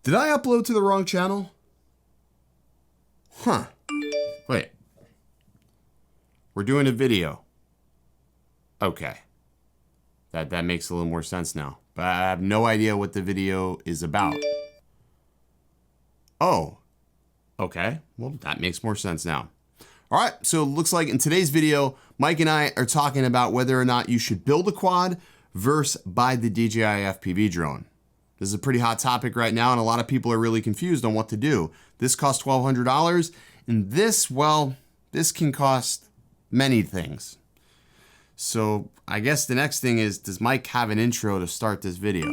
Did I upload to the wrong channel? Huh. Wait. We're doing a video. Okay. That makes a little more sense now. But I have no idea what the video is about. Oh. Okay. Well, that makes more sense now. All right. So it looks like in today's video, Mike and I are talking about whether or not you should build a quad versus buy the DJI FPV drone. This is a pretty hot topic right now, and a lot of people are really confused on what to do. This costs $1,200, and this, well, this can cost many things. So I guess the next thing is, does Mike have an intro to start this video?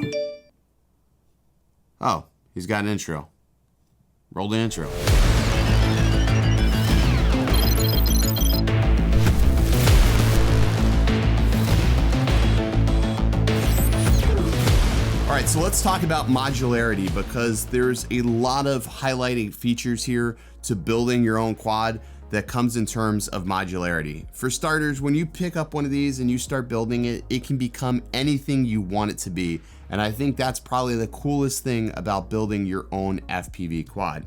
Oh, he's got an intro. Roll the intro. All right, so let's talk about modularity, because there's a lot of highlighting features here to building your own quad that comes in terms of modularity. For starters, when you pick up one of these and you start building it, it can become anything you want it to be. And I think that's probably the coolest thing about building your own FPV quad.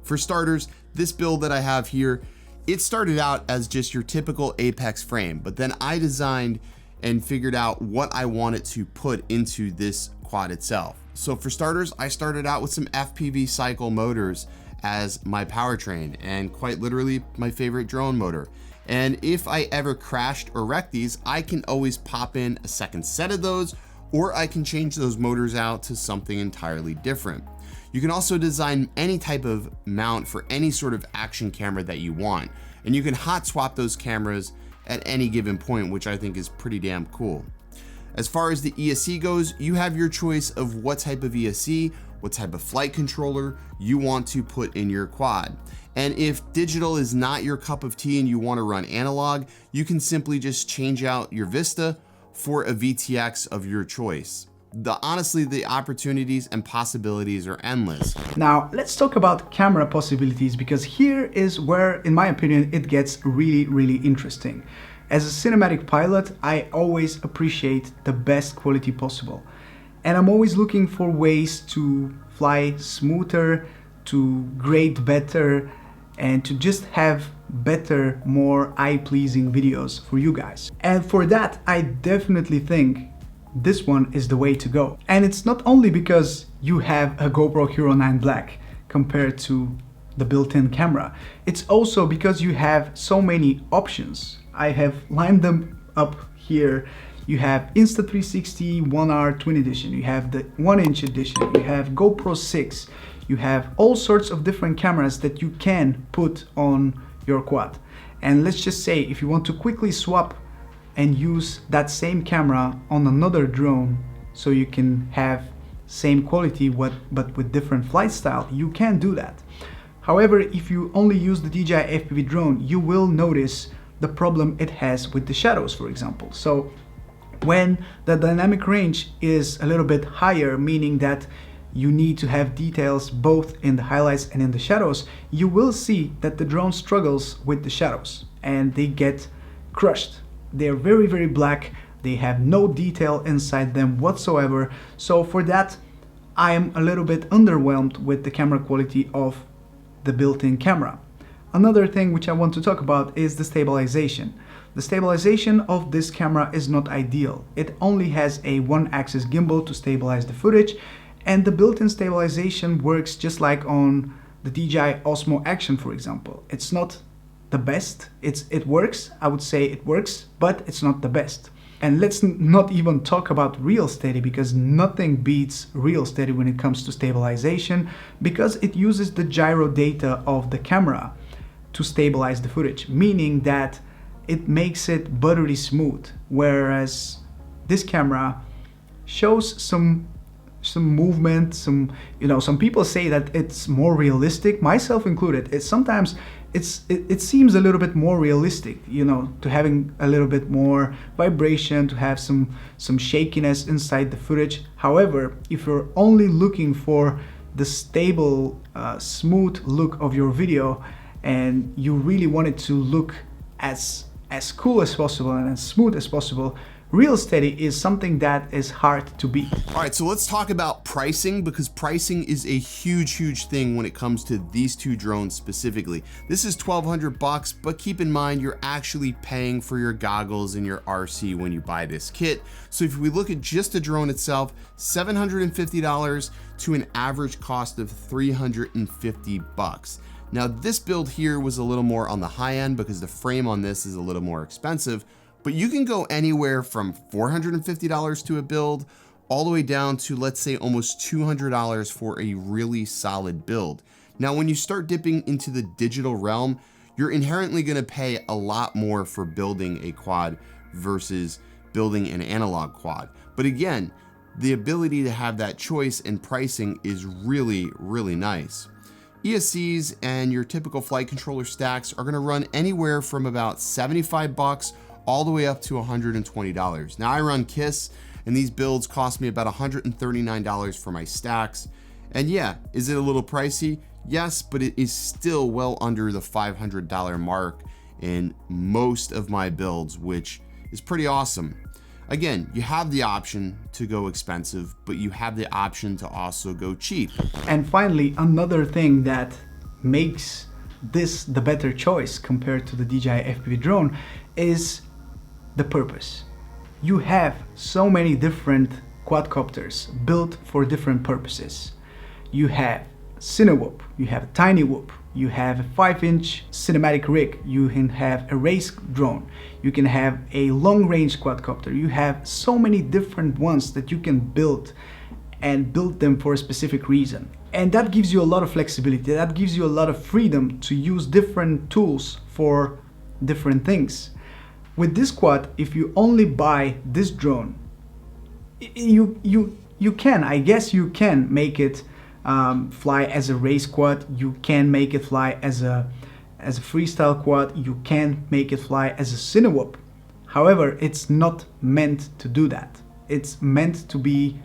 For starters, this build that I have here, it started out as just your typical Apex frame, but then I designed and figured out what I wanted to put into this quad itself. So for starters, I started out with some FPV cycle motors as my powertrain, and quite literally my favorite drone motor. And if I ever crashed or wrecked these, I can always pop in a second set of those, or I can change those motors out to something entirely different. You can also design any type of mount for any sort of action camera that you want, and you can hot swap those cameras at any given point, which I think is pretty damn cool. As far as the ESC goes, you have your choice of what type of ESC, what type of flight controller you want to put in your quad. And if digital is not your cup of tea and you want to run analog, you can simply just change out your Vista for a VTX of your choice. Honestly, the opportunities and possibilities are endless. Now, let's talk about camera possibilities, because here is where, in my opinion, it gets really, really interesting. As a cinematic pilot, I always appreciate the best quality possible. And I'm always looking for ways to fly smoother, to grade better, and to just have better, more eye-pleasing videos for you guys. And for that, I definitely think this one is the way to go. And it's not only because you have a GoPro Hero 9 Black compared to the built-in camera, it's also because you have so many options. I have lined them up here. You have Insta360 1R Twin Edition, you have the 1-inch edition, you have GoPro 6, you have all sorts of different cameras that you can put on your quad. And let's just say, if you want to quickly swap and use that same camera on another drone so you can have same quality but with different flight style, you can do that. However, if you only use the DJI FPV drone, you will notice the problem it has with the shadows, for example. So when the dynamic range is a little bit higher, meaning that you need to have details both in the highlights and in the shadows, you will see that the drone struggles with the shadows and they get crushed. They're very, very black. They have no detail inside them whatsoever. So for that, I am a little bit underwhelmed with the camera quality of the built-in camera. Another thing which I want to talk about is the stabilization. The stabilization of this camera is not ideal. It only has a one-axis gimbal to stabilize the footage, and the built-in stabilization works just like on the DJI Osmo Action, for example. It's not the best. It works, I would say it works, but it's not the best. And let's not even talk about real steady, because nothing beats real steady when it comes to stabilization, because it uses the gyro data of the camera to stabilize the footage, meaning that it makes it buttery smooth, whereas this camera shows some movement, some people say that it's more realistic, myself included. Sometimes it seems a little bit more realistic, to having a little bit more vibration, to have some shakiness inside the footage. However, if you're only looking for the stable, smooth look of your video, and you really want it to look as cool as possible and as smooth as possible, real steady is something that is hard to beat. All right, so let's talk about pricing, because pricing is a huge thing when it comes to these two drones specifically. This is $1,200, but keep in mind you're actually paying for your goggles and your RC when you buy this kit. So if we look at just the drone itself, $750 to an average cost of $350. Now this build here was a little more on the high end because the frame on this is a little more expensive, but you can go anywhere from $450 to a build all the way down to, let's say, almost $200 for a really solid build. Now, when you start dipping into the digital realm, you're inherently going to pay a lot more for building a quad versus building an analog quad. But again, the ability to have that choice and pricing is really nice. ESCs and your typical flight controller stacks are going to run anywhere from about $75 all the way up to $120. Now I run KISS, and these builds cost me about $139 for my stacks. And yeah, is it a little pricey? Yes, but it is still well under the $500 mark in most of my builds, which is pretty awesome. Again, you have the option to go expensive, but you have the option to also go cheap. And finally, another thing that makes this the better choice compared to the DJI FPV drone is the purpose. You have so many different quadcopters built for different purposes. You have Cinewhoop, you have a Tiny Whoop, you have a 5-inch cinematic rig, you can have a race drone, you can have a long-range quadcopter. You have so many different ones that you can build and build them for a specific reason. And that gives you a lot of flexibility, that gives you a lot of freedom to use different tools for different things. With this quad, if you only buy this drone, you can, I guess you can make it fly as a race quad, you can make it fly as a freestyle quad, you can make it fly as a Cinewhoop. However, it's not meant to do that. It's meant to be,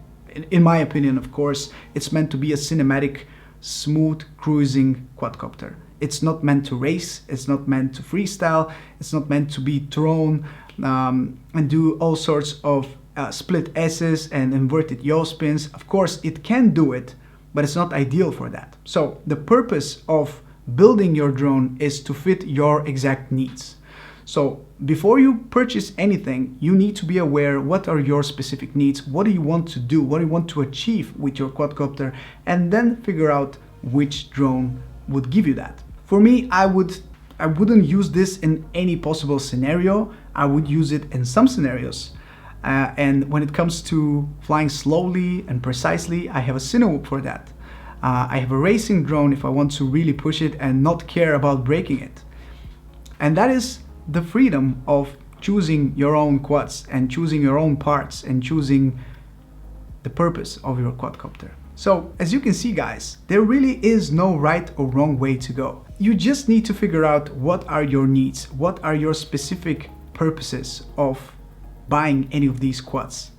in my opinion of course, it's meant to be a cinematic, smooth cruising quadcopter. It's not meant to race, it's not meant to freestyle, it's not meant to be thrown and do all sorts of split S's and inverted yaw spins. Of course, it can do it, but it's not ideal for that. So the purpose of building your drone is to fit your exact needs. So before you purchase anything, you need to be aware what are your specific needs, what do you want to do, what do you want to achieve with your quadcopter, and then figure out which drone would give you that. For me, I wouldn't use this in any possible scenario. I would use it in some scenarios. And when it comes to flying slowly and precisely, I have a Cinewhoop for that. I have a racing drone if I want to really push it and not care about breaking it. And that is the freedom of choosing your own quads and choosing your own parts and choosing the purpose of your quadcopter. So as you can see, guys, there really is no right or wrong way to go. You just need to figure out what are your needs, what are your specific purposes of buying any of these quads,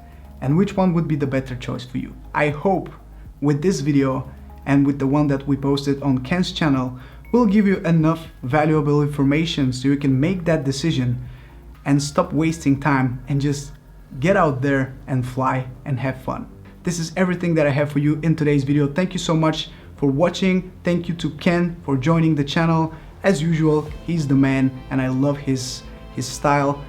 and which one would be the better choice for you. I hope with this video and with the one that we posted on Ken's channel will give you enough valuable information so you can make that decision and stop wasting time and just get out there and fly and have fun. This is everything that I have for you in today's video. Thank you so much for watching. Thank you to Ken for joining the channel. As usual, he's the man and I love his style.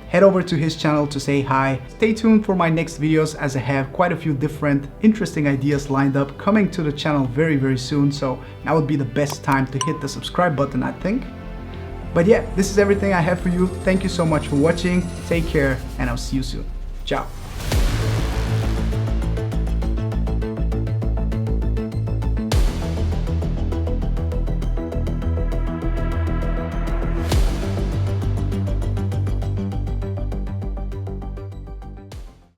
Head over to his channel to say hi. Stay tuned for my next videos as I have quite a few different interesting ideas lined up coming to the channel very soon. So now would be the best time to hit the subscribe button, I think. But yeah, this is everything I have for you. Thank you so much for watching. Take care and I'll see you soon. Ciao.